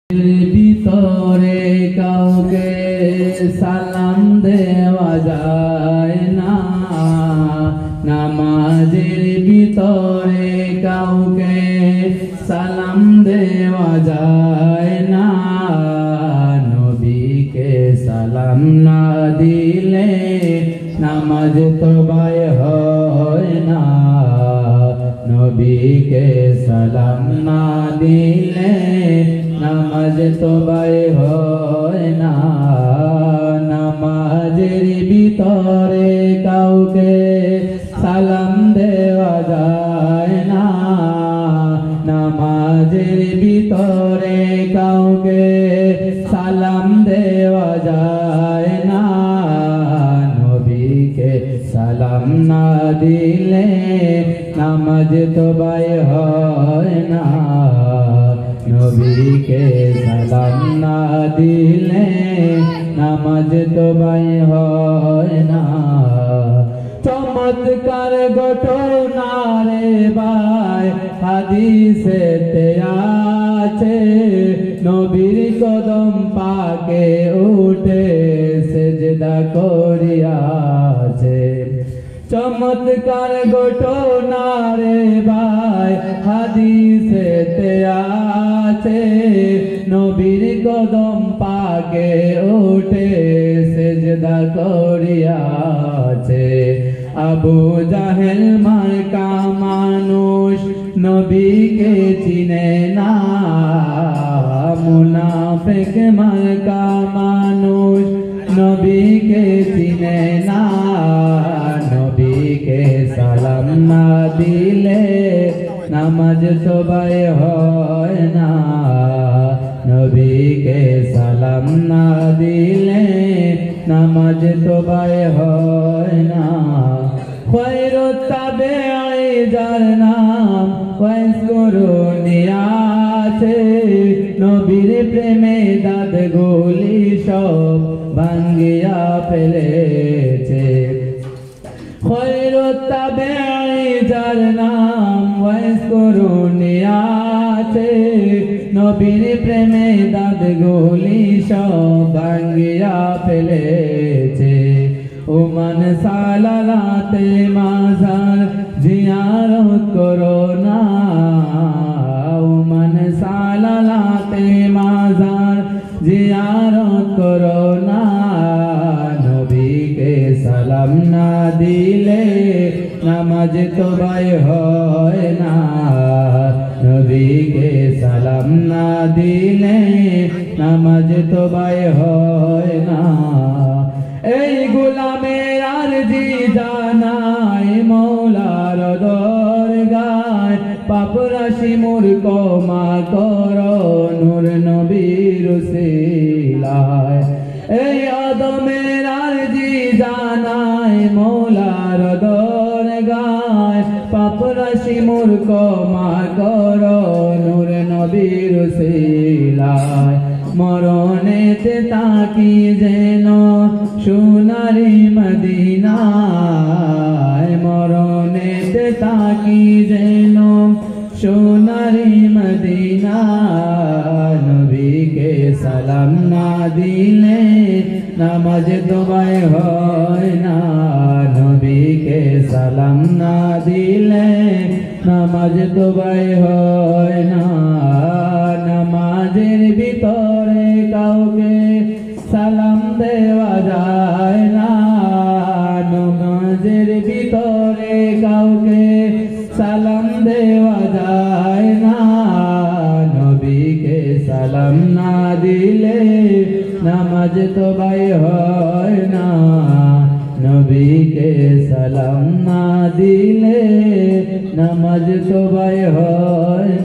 ভিতরে কাউকে সালাম দেওয়া যায় না, নামাজের ভিতরে কাউকে সালাম দেওয়া যায় না, নবীকে সালাম না দিলে নামাজ তবায় হয় না, নবীকে সালাম না দিলে নামাজ তবায় হয় না, নামাজের ভিতরে কাউকে সালাম দেওয়া যায় না, নামাজের ভিতরে কাউকে সালাম দেওয়া যায় না, নবীকে সালাম না দিলে নামাজ তবায় হয় না, নবীকে সালাম না দিলে নামাজ তবায় হয় না। চমৎকার ঘটনা রে ভাই হাদিসেতে আছে, নবীর কদম পাকে উঠে সেজদা করিয়াছে। চমৎকার ঘটনা রে ভাই হাদিসেতে আছে, নবীর কদম পাকে উঠে সেজদা করিয়াছে। আবু জাহেল মার্কা মানুষ নবীকে চিনে না, মুনাফিক মার্কা মানুষ নবীকে চিনে না, নবীকে সালাম না দিলে নামাজ তবায় হয় না, নবীকে সালাম না দিলে নামাজ তবায় হয় না। খৈরুত তাবেঈ যার নাম ওয়াইস করুনি আছে, নবীর প্রেমে দাঁতগুলি সব ভাঙ্গিয়া ফেলেছে। খৈরুত তাবেঈ যার নাম ওয়াইস করুনি আছে, নবীর প্রেমে দাঁতগুলি সব ভাঙ্গিয়া ফেলেছে। ওমান সালালাতে মাজার জিয়ারত করো না, ওমান সালালাতে মাজার জিয়ারত করো না, নবীকে সালাম না দিলে নামাজ তবায় হয় না, নবীকে সালাম না দিলে নামাজ তবায় হয় না। এই গোলামের আরজি জানাই মৌলার দরগায়, পাপ রাশি মোর ক্ষমা করো নূর নবীর উসিলায়। এই আদমের আরজি জানাই মৌলার দরগায়, পাপ রাশি মোর ক্ষমা করো নূর নবীর উসিলায়। মরণেতে তাকি যেন সোনারি মদিনায়, মরণেতে তাকি যেন সোনারি মদিনায়, নবীকে সালাম না দিলে নামাজ তবায় হয় না, নবীকে সালাম না দিলে নামাজ তবায় হয় না। নামাজের ভিতরে কাউকে সালাম দেওয়া যায় না, নামাজের ভিতরে কাউকে সালাম দেওয়া যায় না, নবীকে সালাম না দিলে নামাজ তবায় হয় না, নবীকে সালাম না দিলে নামাজ তবায় হয় না।